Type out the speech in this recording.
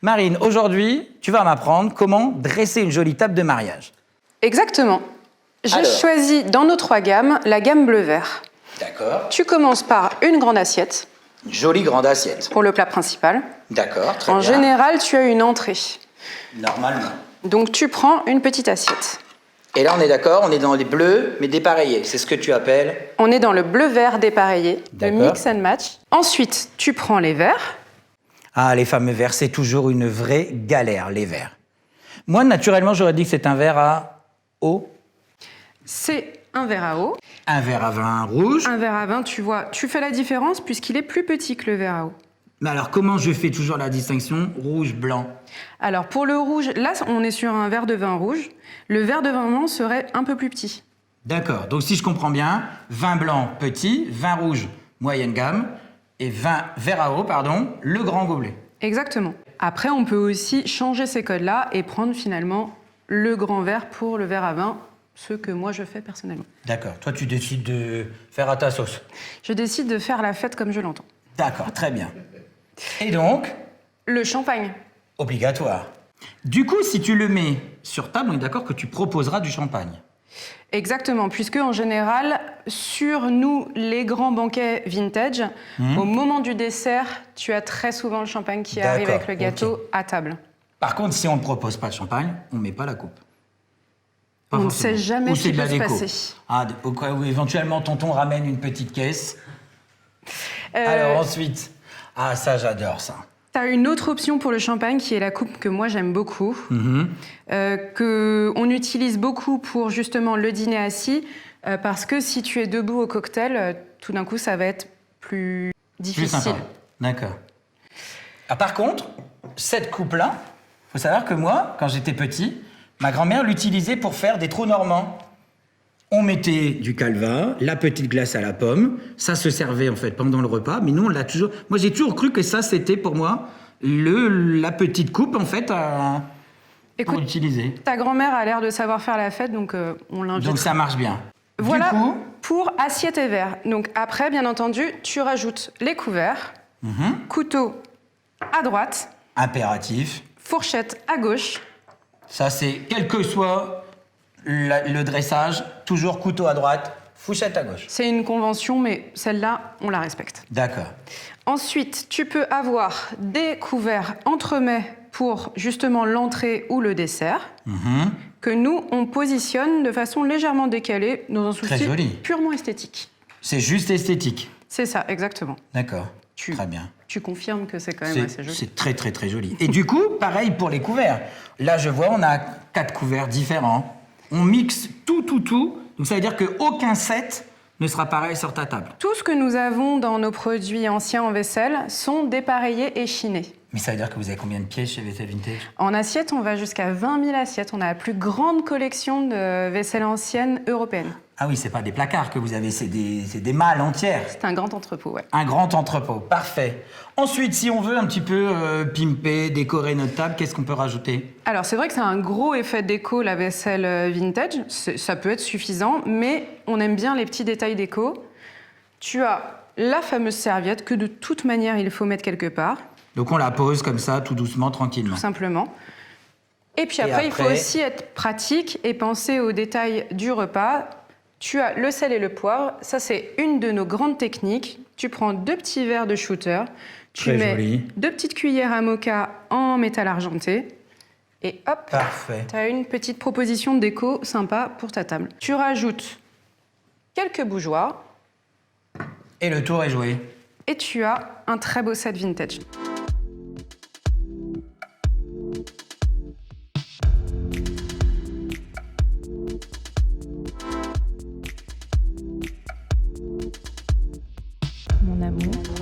Marine, aujourd'hui, tu vas m'apprendre comment dresser une jolie table de mariage. Exactement. J'ai Alors. choisi dans nos 3 gammes la gamme bleu-vert. D'accord. Tu commences par une grande assiette Une jolie grande assiette. pour le plat principal. D'accord, très En bien. général, tu as une entrée. Normalement. Donc tu prends une petite assiette. Et là, on est d'accord, on est dans les bleus, mais dépareillés. C'est ce que tu appelles... On est dans le bleu-vert dépareillé, le D'accord. mix and match. Ensuite, tu prends les verts. Ah, les fameux verres, c'est toujours une vraie galère, les verres. Moi, naturellement, j'aurais dit que c'est un verre à eau, C'est un verre à eau. un verre à vin rouge. Un verre à vin, tu vois, tu fais la différence puisqu'il est plus petit que le verre à eau. Mais alors, comment je fais toujours la distinction rouge-blanc? Alors pour le rouge, là on est sur un verre de vin rouge. Le verre de vin blanc serait un peu plus petit. D'accord, donc si je comprends bien, vin blanc petit, vin rouge moyenne gamme, et verre à eau, pardon, le grand gobelet. Exactement. Après, on peut aussi changer ces codes-là et prendre finalement le grand verre pour le verre à vin, ce que moi je fais personnellement. D'accord, toi tu décides de faire à ta sauce. Je décide de faire la fête comme je l'entends. D'accord, très bien. Et donc, Le champagne. obligatoire. Du coup, si tu le mets sur table, on est d'accord que tu proposeras du champagne. Exactement, puisque en général, sur nous, les grands banquets vintage, au moment du dessert, tu as très souvent le champagne qui arrive D'accord, avec le gâteau ok. à table. Par contre, si on ne propose pas de champagne, on ne met pas la coupe. Pas On ne forcément. sait jamais Ou ce c'est qui de la peut se déco. passer. Ah, au cas où éventuellement tonton ramène une petite caisse. Alors ensuite, ah ça j'adore ça. Tu as une autre option pour le champagne qui est la coupe que moi j'aime beaucoup, qu'on utilise beaucoup pour justement le dîner assis, parce que si tu es debout au cocktail, tout d'un coup ça va être plus Plus difficile. sympa. D'accord. Ah, par contre, cette coupe-là, faut savoir que moi, quand j'étais petit, ma grand-mère l'utilisait pour faire des trous normands. On mettait du calva, la petite glace à la pomme, ça se servait en fait pendant le repas, mais nous on l'a toujours... Moi j'ai toujours cru que ça c'était pour moi la petite coupe en fait pour Écoute, utiliser. ta grand-mère a l'air de savoir faire la fête, donc on l'invite. Donc ça marche bien. Voilà Du coup, pour assiette et verre. Donc après, bien entendu, tu rajoutes les couverts, couteau à droite, impératif, fourchette à gauche. ça c'est quel que soit le dressage, toujours couteau à droite, fourchette à gauche. C'est une convention, mais celle-là, on la respecte. D'accord. Ensuite, tu peux avoir des couverts entremets pour justement l'entrée ou le dessert, que nous, on positionne de façon légèrement décalée dans un Très souci joli. purement esthétique. C'est juste esthétique. C'est ça, exactement. D'accord. Tu- Très bien. Tu confirmes que c'est quand même assez joli. C'est très très très joli. Et du coup, pareil pour les couverts. Là, je vois, on a 4 couverts différents. On mixe tout. Donc ça veut dire qu'aucun set ne sera pareil sur ta table. Tout ce que nous avons dans nos produits anciens en vaisselle sont dépareillés et chinés. Mais ça veut dire que vous avez combien de pièces chez Vaisselle Vintage? En assiette, on va jusqu'à 20 000 assiettes. On a la plus grande collection de vaisselle ancienne européenne. Ah oui, c'est pas des placards que vous avez, c'est des malles entières. C'est un grand entrepôt, ouais. Un grand entrepôt, parfait. Ensuite, si on veut un petit peu pimper, décorer notre table, qu'est-ce qu'on peut rajouter? Alors, c'est vrai que c'est un gros effet déco, la vaisselle vintage. Ça peut être suffisant, mais on aime bien les petits détails déco. Tu as la fameuse serviette que de toute manière, il faut mettre quelque part, Donc on la pose comme ça, tout doucement, tranquillement. tout simplement. Et puis après, il faut après- aussi être pratique et penser aux détails du repas. Tu as le sel et le poivre. Ça, c'est une de nos grandes techniques. Tu prends 2 petits verres de shooter. Tu Très mets joli. 2 petites cuillères à moka en métal argenté. Et hop, Parfait. tu as une petite proposition de déco sympa pour ta table. Tu rajoutes quelques bougeoirs Et le tour est joué. et tu as un très beau set vintage. Mon amour.